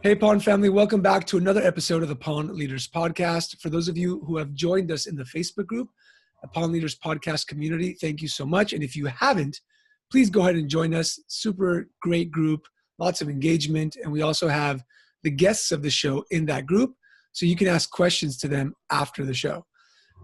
Hey, Pawn family, welcome back to another episode of the Pawn Leaders Podcast. For those of you who have joined us in the Facebook group, the Pawn Leaders Podcast community, thank you so much. And if you haven't, please go ahead and join us. Super great group, lots of engagement. And we also have the guests of the show in that group, so you can ask questions to them after the show.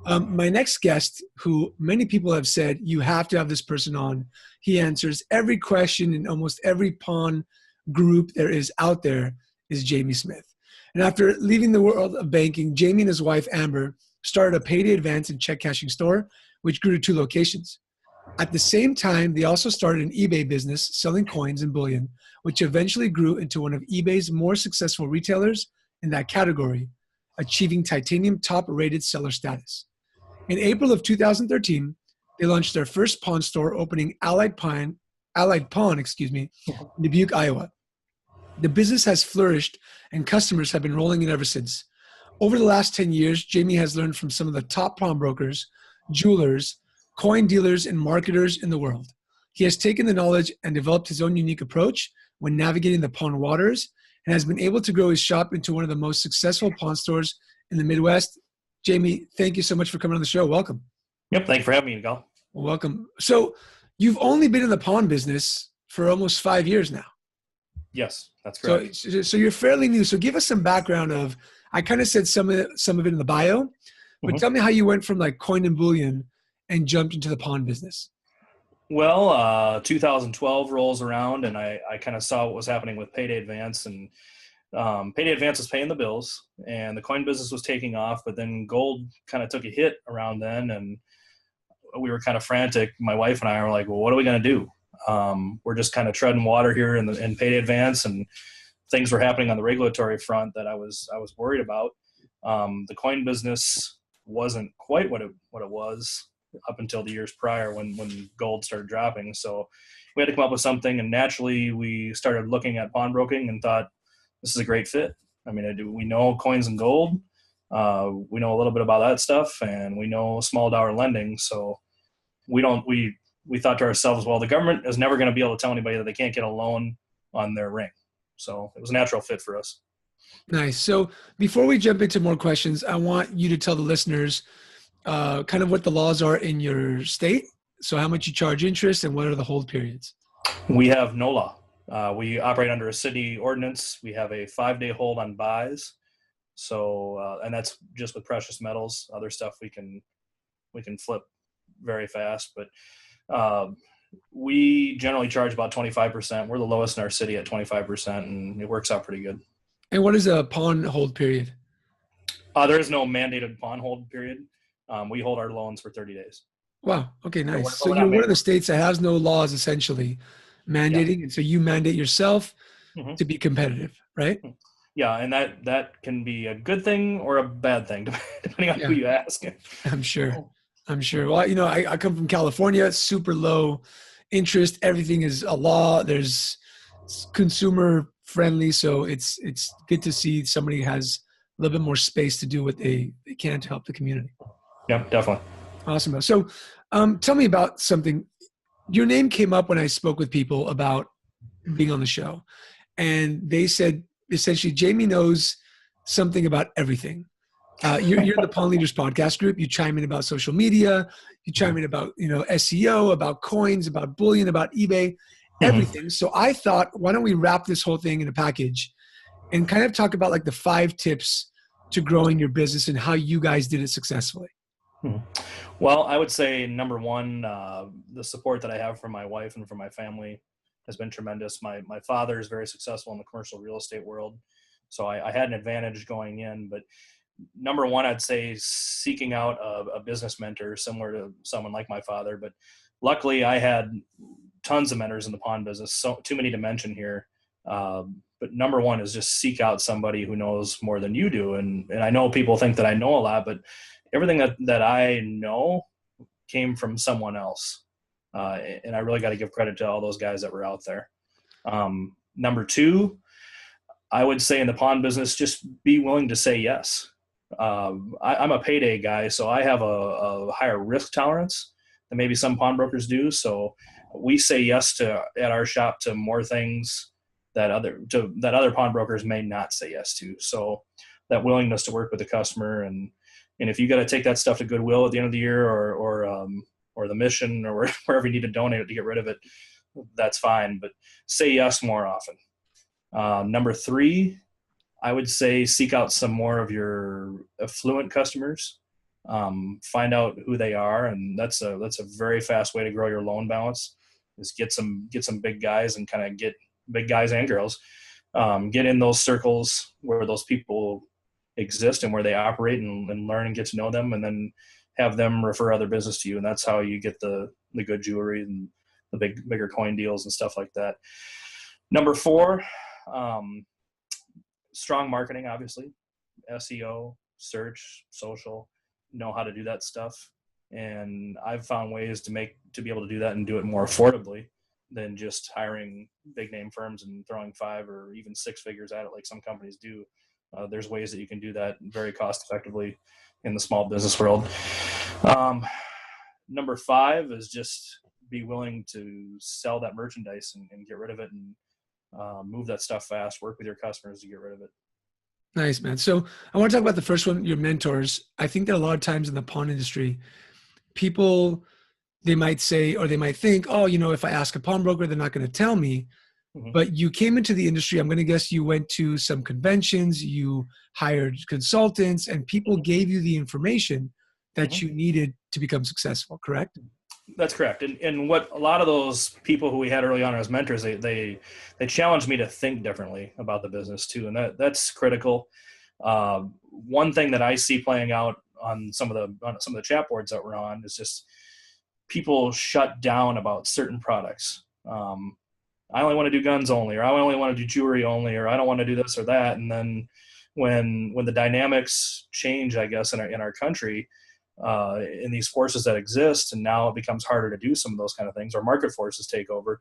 My next guest, who many people have said, you have to have this person on. He answers every question in almost every pawn group there is out there, is Jamie Smith. And after leaving the world of banking, Jamie and his wife, Amber, started a payday advance and check cashing store, which grew to 2 locations. At the same time, they also started an eBay business selling coins and bullion, which eventually grew into one of eBay's more successful retailers in that category, achieving titanium top-rated seller status. In April of 2013, they launched their first pawn store, opening Allied Pawn, in Dubuque, Iowa. The business has flourished and customers have been rolling in ever since. Over the last 10 years, Jamie has learned from some of the top pawnbrokers, jewelers, coin dealers, and marketers in the world. He has taken the knowledge and developed his own unique approach when navigating the pawn waters and has been able to grow his shop into one of the most successful pawn stores in the Midwest. Jamie, thank you so much for coming on the show. Welcome. Yep, thanks for having me, Yigal. Well, welcome. So you've only been in the pawn business for almost 5 years now. Yes, that's correct. So you're fairly new. So give us some background of, I kind of said some of it in the bio, but tell me how you went from like coin and bullion and jumped into the pawn business. Well, 2012 rolls around and I kind of saw what was happening with payday advance, and payday advance was paying the bills and the coin business was taking off, but then gold kind of took a hit around then and we were kind of frantic. My wife and I were like, well, what are we going to do? We're just kind of treading water here in payday advance, and things were happening on the regulatory front that I was worried about. The coin business wasn't quite what it was up until the years prior when gold started dropping. So we had to come up with something, and naturally we started looking at pawnbroking and thought this is a great fit. I mean, we know coins and gold. We know a little bit about that stuff, and we know small dollar lending. So we thought to ourselves, well, the government is never going to be able to tell anybody that they can't get a loan on their ring. So it was a natural fit for us. Nice. So before we jump into more questions, I want you to tell the listeners kind of what the laws are in your state. So how much you charge interest and what are the hold periods? We have no law. We operate under a city ordinance. We have a 5-day hold on buys. So, and that's just with precious metals. Other stuff we can flip very fast, but we generally charge about 25%. We're the lowest in our city at 25%, and it works out pretty good. And what is a pawn hold period? There is no mandated pawn hold period. We hold our loans for 30 days. Wow. Okay, nice. So you're one of the states that has no laws essentially mandating, and so you mandate yourself to be competitive, right? Yeah, and that can be a good thing or a bad thing, depending on who you ask. I'm sure. Well, I come from California, super low interest. Everything is a law. There's consumer friendly. So it's good to see somebody has a little bit more space to do what they can to help the community. Yep, definitely. Awesome. So tell me about something. Your name came up when I spoke with people about being on the show. And they said, essentially, Jamie knows something about everything. You're in the Pawn Leaders podcast group. You chime in about social media. You chime in about SEO, about coins, about bullion, about eBay, everything. So I thought, why don't we wrap this whole thing in a package and kind of talk about like the 5 tips to growing your business and how you guys did it successfully. Well, I would say number one, the support that I have from my wife and from my family has been tremendous. My father is very successful in the commercial real estate world, so I had an advantage going in. But number one, I'd say seeking out a business mentor similar to someone like my father. But luckily, I had tons of mentors in the pawn business, so too many to mention here. But number one is just seek out somebody who knows more than you do. And I know people think that I know a lot, but everything that I know came from someone else. And I really got to give credit to all those guys that were out there. Number two, I would say in the pawn business, just be willing to say yes. I'm a payday guy, so I have a higher risk tolerance than maybe some pawnbrokers do. So we say yes at our shop to more things that other pawnbrokers may not say yes to. So that willingness to work with the customer, and if you got to take that stuff to Goodwill at the end of the year, or the Mission, or wherever you need to donate it to get rid of it, that's fine. But say yes more often. Number 3, I would say seek out some more of your affluent customers. Find out who they are, and that's a very fast way to grow your loan balance. Is get some big guys, and kind of get big guys and girls, get in those circles where those people exist and where they operate, and learn and get to know them, and then have them refer other business to you. And that's how you get the good jewelry and the bigger coin deals and stuff like that. Number 4, strong marketing, obviously, SEO, search, social, know how to do that stuff. And I've found ways to be able to do that and do it more affordably than just hiring big name firms and throwing 5 or even 6 figures at it like some companies do. There's ways that you can do that very cost effectively in the small business world. Number 5 is just be willing to sell that merchandise and get rid of it, and move that stuff fast, work with your customers to get rid of it. Nice, man. So I want to talk about the first one, your mentors. I think that a lot of times in the pawn industry, people, they might say, or they might think, oh, if I ask a pawnbroker, they're not going to tell me. Mm-hmm. But you came into the industry, I'm going to guess you went to some conventions, you hired consultants, and people gave you the information that you needed to become successful, correct? That's correct. And what a lot of those people who we had early on as mentors, they challenged me to think differently about the business too. And that's critical. One thing that I see playing out on some of the chat boards that we're on is just people shut down about certain products. I only want to do guns only, or I only want to do jewelry only, or I don't want to do this or that. And then when the dynamics change, I guess, in our country, in these forces that exist, and now it becomes harder to do some of those kind of things, or market forces take over,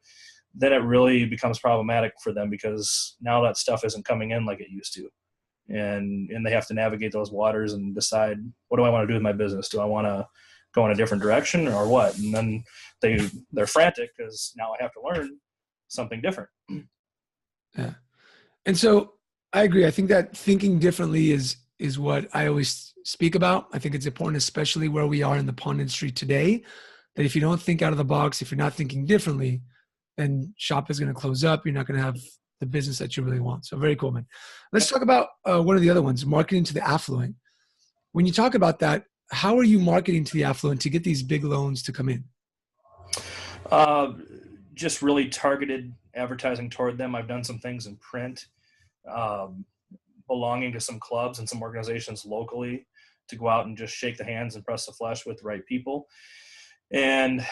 then it really becomes problematic for them, because now that stuff isn't coming in like it used to. And they have to navigate those waters and decide, what do I want to do with my business? Do I want to go in a different direction or what? And then they're frantic because now I have to learn something different. Yeah. And so I agree. I think that thinking differently is what I always speak about. I think it's important, especially where we are in the pawn industry today, that if you don't think out of the box, if you're not thinking differently, then shop is going to close up. You're not going to have the business that you really want. So very cool, man. Let's talk about one of the other ones, marketing to the affluent. When you talk about that, how are you marketing to the affluent to get these big loans to come in? Just really targeted advertising toward them. I've done some things in print, belonging to some clubs and some organizations locally, to go out and just shake the hands and press the flesh with the right people. And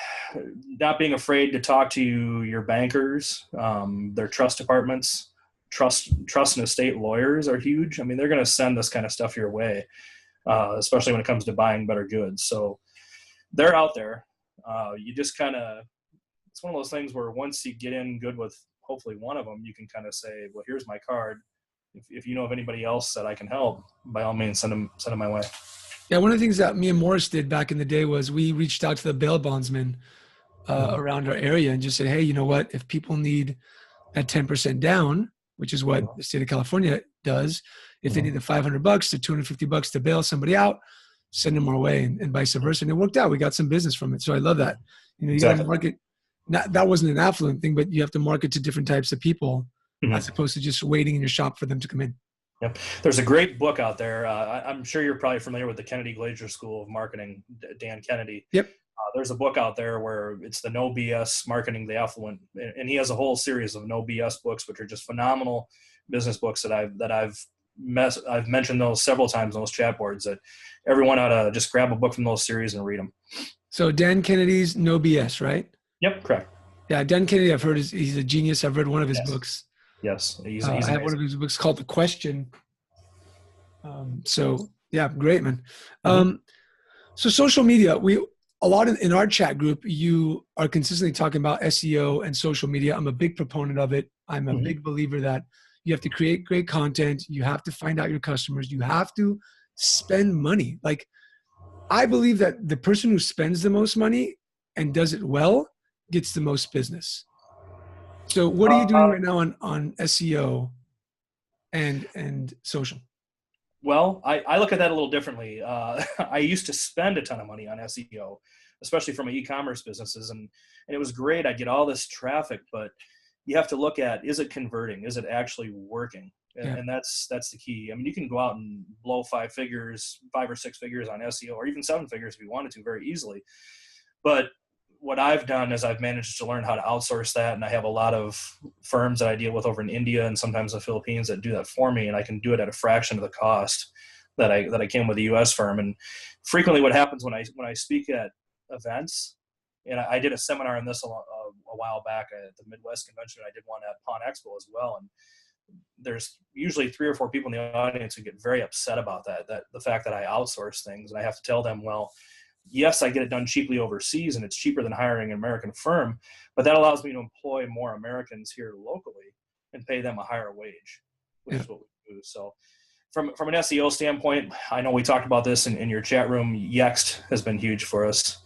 not being afraid to talk to your bankers, their trust departments. Trust and estate lawyers are huge. I mean, they're going to send this kind of stuff your way, especially when it comes to buying better goods. So they're out there. You just kind of, it's one of those things where once you get in good with hopefully one of them, you can kind of say, well, here's my card. If you know of anybody else that I can help, by all means, send them my way. Yeah, one of the things that me and Morris did back in the day was we reached out to the bail bondsmen around our area and just said, hey, you know what? If people need that 10% down, which is what the state of California does, if they need the $500 to $250 to bail somebody out, send them our way, and vice versa. And it worked out. We got some business from it. So I love that. You got to market. That wasn't an affluent thing, but you have to market to different types of people as opposed to just waiting in your shop for them to come in. Yep. There's a great book out there. I'm sure you're probably familiar with the Kennedy Glazier School of Marketing, Dan Kennedy. Yep. There's a book out there where it's the No BS Marketing the Affluent, and he has a whole series of No BS books, which are just phenomenal business books that I've mentioned those several times on those chat boards, that everyone ought to just grab a book from those series and read them. So Dan Kennedy's No BS, right? Yep, correct. Yeah, Dan Kennedy, I've heard he's a genius. I've read one of his books. Yes, he's I have one of his books called The Question. So yeah, great, man. So social media, a lot in our chat group, you are consistently talking about SEO and social media. I'm a big proponent of it. I'm a big believer that you have to create great content. You have to find out your customers. You have to spend money. Like, I believe that the person who spends the most money and does it well gets the most business. So what are you doing right now on SEO and social? Well, I look at that a little differently. I used to spend a ton of money on SEO, especially for my e-commerce businesses, and it was great. I'd get all this traffic, but you have to look at, is it converting? Is it actually working? Yeah. And that's the key. I mean, you can go out and blow 5 or 6 figures on SEO, or even 7 figures if you wanted to, very easily. But what I've done is I've managed to learn how to outsource that, and I have a lot of firms that I deal with over in India and sometimes the Philippines that do that for me, and I can do it at a fraction of the cost that I can with a U.S. firm. And frequently, what happens when I speak at events, and I did a seminar on this a while back at the Midwest Convention. I did one at Pawn Expo as well, and there's usually 3 or 4 people in the audience who get very upset about that the fact that I outsource things, and I have to tell them, well, yes, I get it done cheaply overseas, and it's cheaper than hiring an American firm, but that allows me to employ more Americans here locally and pay them a higher wage, which is what we do. So from an SEO standpoint, I know we talked about this in your chat room. Yext has been huge for us.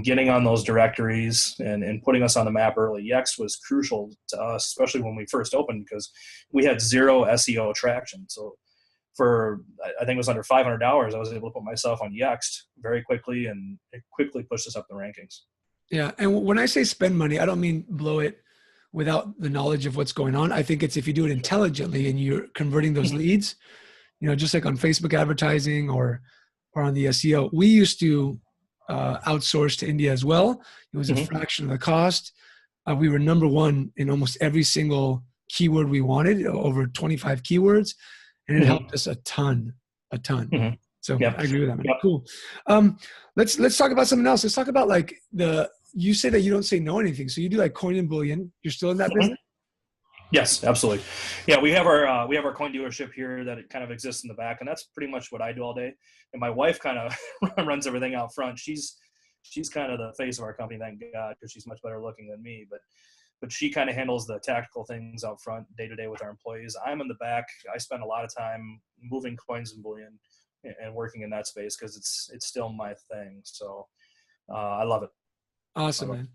Getting on those directories and putting us on the map early. Yext was crucial to us, especially when we first opened, because we had 0 SEO traction. So for, I think it was under $500, I was able to put myself on Yext very quickly, and it quickly pushed us up the rankings. Yeah. And when I say spend money, I don't mean blow it without the knowledge of what's going on. I think it's if you do it intelligently and you're converting those leads, just like on Facebook advertising or on the SEO. We used to outsource to India as well. It was a fraction of the cost. We were number 1 in almost every single keyword we wanted, over 25 keywords. And it helped us a ton. So I agree with that, man. Yep. Cool. Let's talk about something else. Let's talk about like you say that you don't say no anything. So you do like coin and bullion. You're still in that business? Yes, absolutely. Yeah, we have our coin dealership here that it kind of exists in the back, and that's pretty much what I do all day. And my wife kind of runs everything out front. She's kind of the face of our company, thank God, because she's much better looking than me. But she kind of handles the tactical things out front day to day with our employees. I'm in the back. I spend a lot of time moving coins and bullion and working in that space because it's still my thing. So I love it. Awesome, man.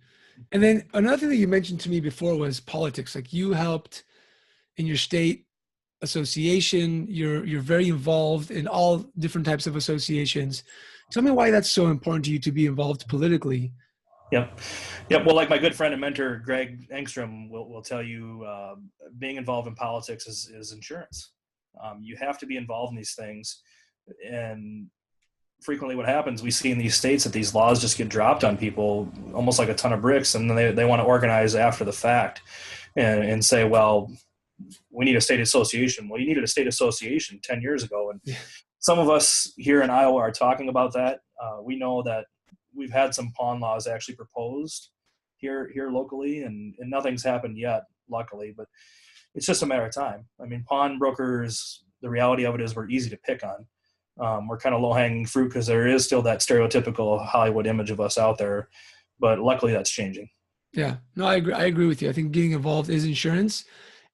And then another thing that you mentioned to me before was politics. Like you helped in your state association. You're very involved in all different types of associations. Tell me why that's so important to you to be involved politically. Yep. Well, like my good friend and mentor, Greg Engstrom, will tell you, being involved in politics is insurance. You have to be involved in these things. And frequently what happens, we see in these states that these laws just get dropped on people almost like a ton of bricks. And then they want to organize after the fact and say, well, we need a state association. Well, you needed a state association 10 years ago. And some of us here in Iowa are talking about that. We know that we've had some pawn laws actually proposed here locally, and nothing's happened yet, luckily, but it's just a matter of time. I mean, pawnbrokers, the reality of it is we're easy to pick on. We're kind of low-hanging fruit because there is still that stereotypical Hollywood image of us out there, but luckily that's changing. Yeah, no, I agree with you. I think getting involved is insurance,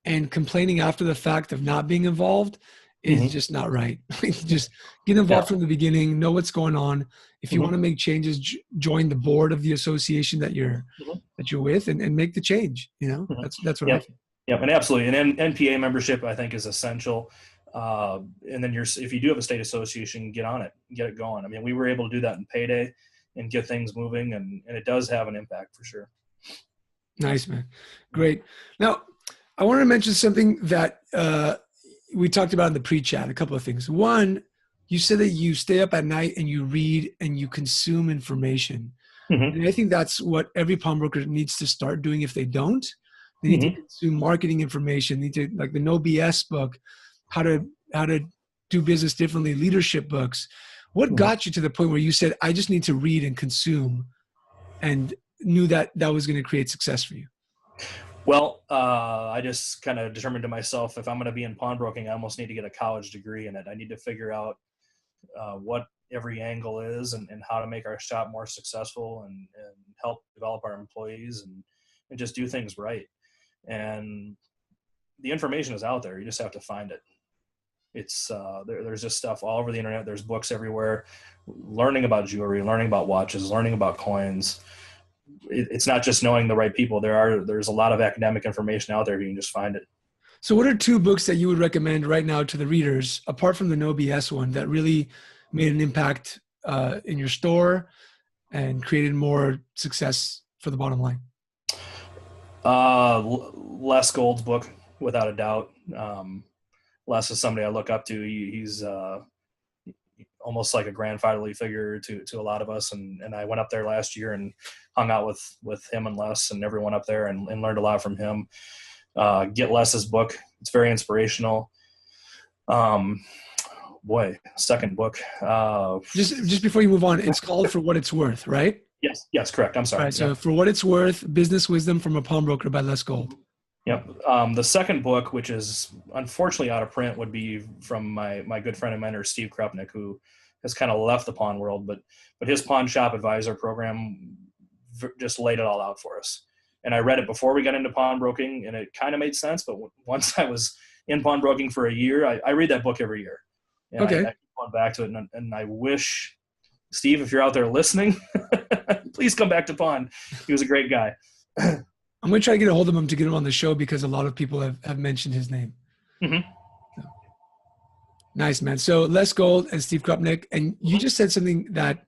and complaining after the fact of not being involved is just not right. Just get involved from the beginning, know what's going on. If you want to make changes, join the board of the association that you're with and make the change. That's what I think. Yeah, and absolutely. And NPA membership, I think, is essential. And then if you do have a state association, get on it, get it going. I mean, we were able to do that in Payday and get things moving, and it does have an impact for sure. Nice, man. Great. Now, I want to mention something that we talked about in the pre-chat, a couple of things. One, you said that you stay up at night and you read and you consume information. And I think that's what every pawnbroker needs to start doing. If they don't, they need to consume marketing information, need to, like the No BS book, how to do business differently, leadership books. What got you to the point where you said, I just need to read and consume, and knew that that was going to create success for you? Well, I just kind of determined to myself, if I'm going to be in pawnbroking, I almost need to get a college degree in it. I need to figure out what every angle is and how to make our shop more successful and help develop our employees and just do things right. And the information is out there. You just have to find it. It's there's just stuff all over the internet. There's books everywhere, learning about jewelry, learning about watches, learning about coins. it's not just knowing the right people. There's a lot of academic information out there if you can just find it. So what are two books that you would recommend right now to the readers, apart from the No BS one, that really made an impact in your store and created more success for the bottom line? Les Gold's book, without a doubt. Les is somebody I look up to. He's almost like a grandfatherly figure to a lot of us. And I went up there last year and hung out with him and Les and everyone up there and learned a lot from him. Get Les's book. It's very inspirational. Second book. Just before you move on, it's called For What It's Worth, right? Yes, correct. I'm sorry. All right, so For What It's Worth, Business Wisdom from a Pawnbroker by Les Gold. Yep. The second book, which is unfortunately out of print, would be from my good friend and mentor, Steve Krupnick, who has kind of left the pawn world, but his pawn shop advisor program just laid it all out for us. And I read it before we got into pawnbroking, and it kind of made sense. But once I was in pawnbroking for a year, I read that book every year. And okay. I keep going back to it, and I wish, Steve, if you're out there listening, please come back to pawn. He was a great guy. I'm going to try to get a hold of him to get him on the show because a lot of people have mentioned his name. Mm-hmm. So. Nice, man. So Les Gold and Steve Krupnick, and you just said something that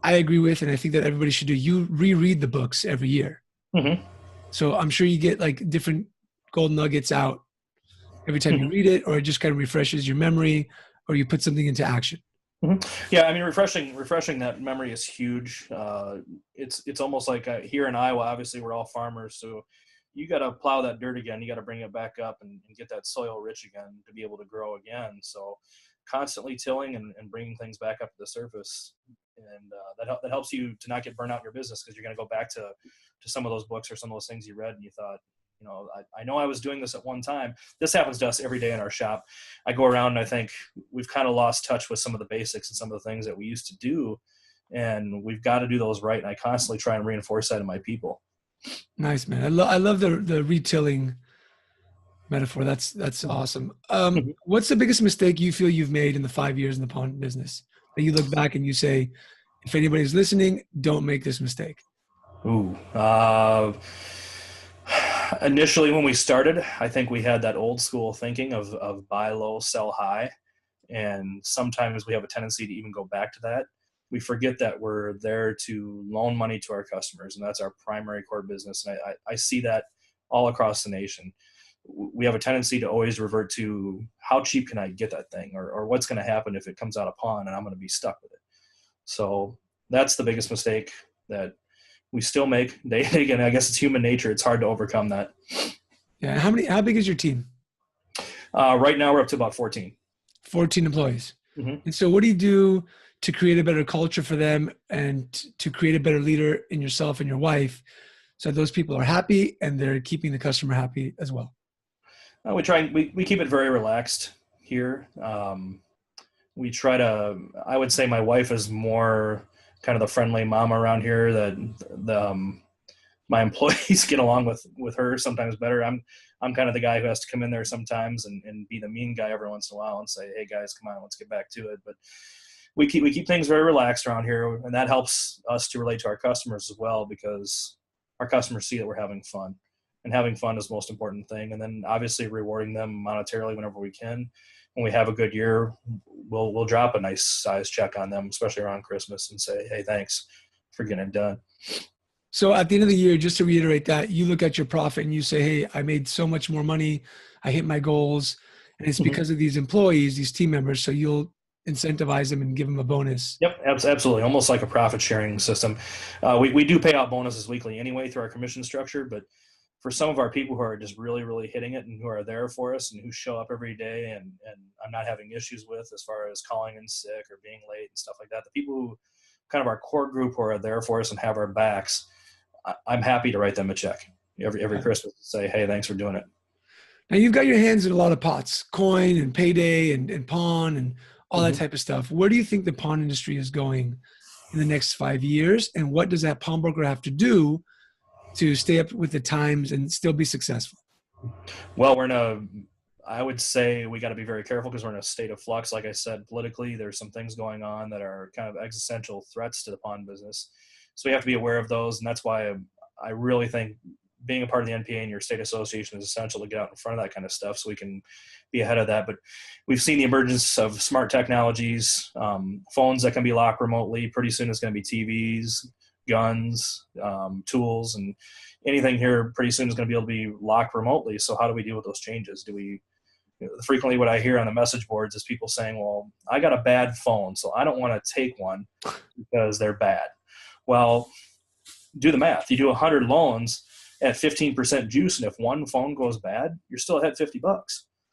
I agree with, and I think that everybody should do. You reread the books every year. Mm-hmm. So I'm sure you get like different gold nuggets out every time you read it, or it just kind of refreshes your memory, or you put something into action. Mm-hmm. Yeah, I mean, refreshing that memory is huge. It's almost like here in Iowa, obviously we're all farmers, so you got to plow that dirt again. You got to bring it back up and get that soil rich again to be able to grow again. So constantly tilling and bringing things back up to the surface, and that helps you to not get burnt out in your business, because you're going to go back to some of those books or some of those things you read and you thought, I know I was doing this at one time. This happens to us every day in our shop. I go around and I think we've kind of lost touch with some of the basics and some of the things that we used to do, and we've got to do those right. And I constantly try and reinforce that in my people. Nice, man. I love the retilling metaphor. That's awesome. What's the biggest mistake you feel you've made in the 5 years in the pawn business that you look back and you say, if anybody's listening, don't make this mistake? Ooh, initially when we started, I think we had that old school thinking of buy low, sell high. And sometimes we have a tendency to even go back to that. We forget that we're there to loan money to our customers, and that's our primary core business. And I see that all across the nation. We have a tendency to always revert to how cheap can I get that thing, or what's going to happen if it comes out of pawn and I'm going to be stuck with it. So that's the biggest mistake that we still make day to day. Again, I guess it's human nature. It's hard to overcome that. Yeah. How big is your team? Right now we're up to about 14. 14 employees. Mm-hmm. And so what do you do to create a better culture for them and to create a better leader in yourself and your wife, so those people are happy and they're keeping the customer happy as well? We keep it very relaxed here. We try to, I would say my wife is more kind of the friendly mama around here, that my employees get along with her sometimes better. I'm kind of the guy who has to come in there sometimes and be the mean guy every once in a while and say, hey guys, come on, let's get back to it. But we keep things very relaxed around here, and that helps us to relate to our customers as well, because our customers see that we're having fun, and having fun is the most important thing. And then obviously rewarding them monetarily whenever we can. When we have a good year, we'll drop a nice size check on them, especially around Christmas, and say, hey, thanks for getting it done. So at the end of the year, just to reiterate that, you look at your profit and you say, hey, I made so much more money. I hit my goals. And it's because of these employees, these team members. So you'll incentivize them and give them a bonus. Yep, absolutely. Almost like a profit sharing system. We do pay out bonuses weekly anyway through our commission structure, but for some of our people who are just really, really hitting it and who are there for us and who show up every day and I'm not having issues with as far as calling in sick or being late and stuff like that, the people who kind of our core group who are there for us and have our backs, I'm happy to write them a check every Christmas and say, hey, thanks for doing it. Now you've got your hands in a lot of pots, coin and payday and pawn and all that type of stuff. Where do you think the pawn industry is going in the next 5 years? And what does that pawnbroker have to do to stay up with the times and still be successful? Well, I would say we got to be very careful because we're in a state of flux. Like I said, politically, there's some things going on that are kind of existential threats to the pawn business. So we have to be aware of those. And that's why I really think being a part of the NPA and your state association is essential to get out in front of that kind of stuff so we can be ahead of that. But we've seen the emergence of smart technologies, phones that can be locked remotely. Pretty soon it's going to be TVs, guns, tools, and anything here pretty soon is going to be able to be locked remotely. So how do we deal with those changes? Frequently what I hear on the message boards is people saying, well, I got a bad phone, so I don't want to take one because they're bad. Well, do the math. You do 100 loans at 15% juice, and if one phone goes bad, you're still ahead $50.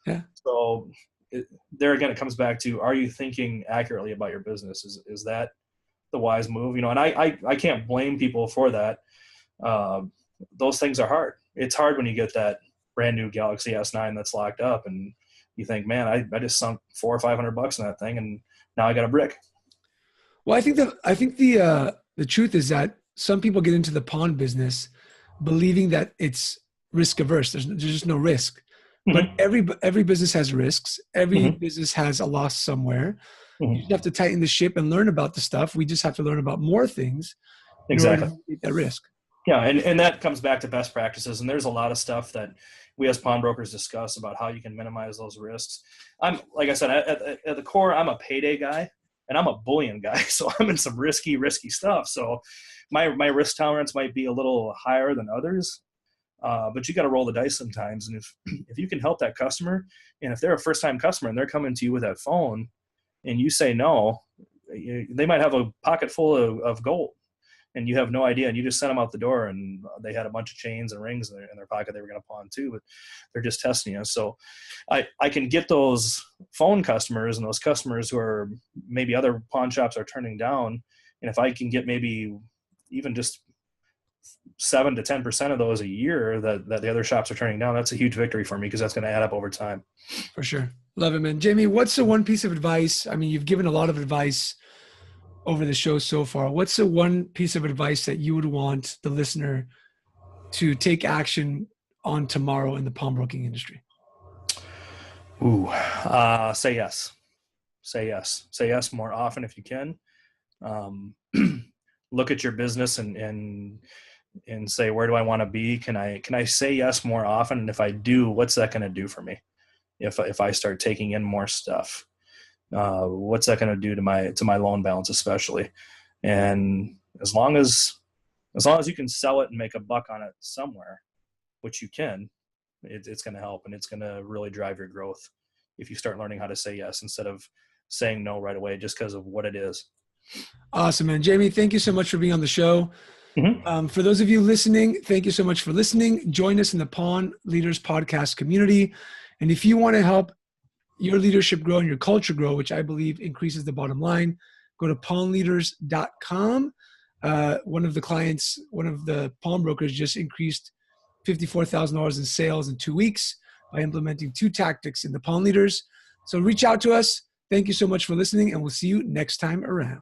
Yeah. So there again, it comes back to, are you thinking accurately about your business? Is that the wise move? And I can't blame people for that. Those things are hard. It's hard when you get that brand new Galaxy S9 that's locked up and you think, man, I just sunk $400 or $500 in that thing, and now I got a brick. Well, I think the truth is that some people get into the pawn business believing that it's risk averse. There's just no risk. Mm-hmm. But every business has risks. Every Mm-hmm. business has a loss somewhere. Mm-hmm. You just have to tighten the ship and learn about the stuff. We just have to learn about more things in Exactly. order to mitigate that risk. Yeah, and that comes back to best practices. And there's a lot of stuff that we as pawnbrokers discuss about how you can minimize those risks. Like I said, at the core, I'm a payday guy and I'm a bullion guy. So I'm in some risky stuff. So my risk tolerance might be a little higher than others, but you got to roll the dice sometimes. And if you can help that customer, and if they're a first-time customer and they're coming to you with that phone and you say no, they might have a pocket full of gold and you have no idea, and you just sent them out the door and they had a bunch of chains and rings in their pocket they were going to pawn too, but they're just testing you. So I can get those phone customers and those customers who are maybe other pawn shops are turning down. And if I can get maybe even just 7 to 10% of those a year that the other shops are turning down, that's a huge victory for me because that's going to add up over time. For sure. Love it, man. Jamie, what's the one piece of advice? I mean, you've given a lot of advice over the show so far. What's the one piece of advice that you would want the listener to take action on tomorrow in the pawnbroking industry? Say yes. Say yes. Say yes more often if you can. Look at your business and say, where do I want to be? Can I say yes more often? And if I do, what's that going to do for me? If I start taking in more stuff, what's that going to do to my loan balance, especially? And as long as you can sell it and make a buck on it somewhere, which you can, it's going to help, and it's going to really drive your growth if you start learning how to say yes instead of saying no right away just because of what it is. Awesome, man. Jamie, thank you so much for being on the show. Mm-hmm. For those of you listening, thank you so much for listening. Join us in the Pawn Leaders Podcast community. And if you want to help your leadership grow and your culture grow, which I believe increases the bottom line, go to pawnleaders.com. One of the pawnbrokers just increased $54,000 in sales in 2 weeks by implementing 2 tactics in the Pawn Leaders. So reach out to us. Thank you so much for listening, and we'll see you next time around.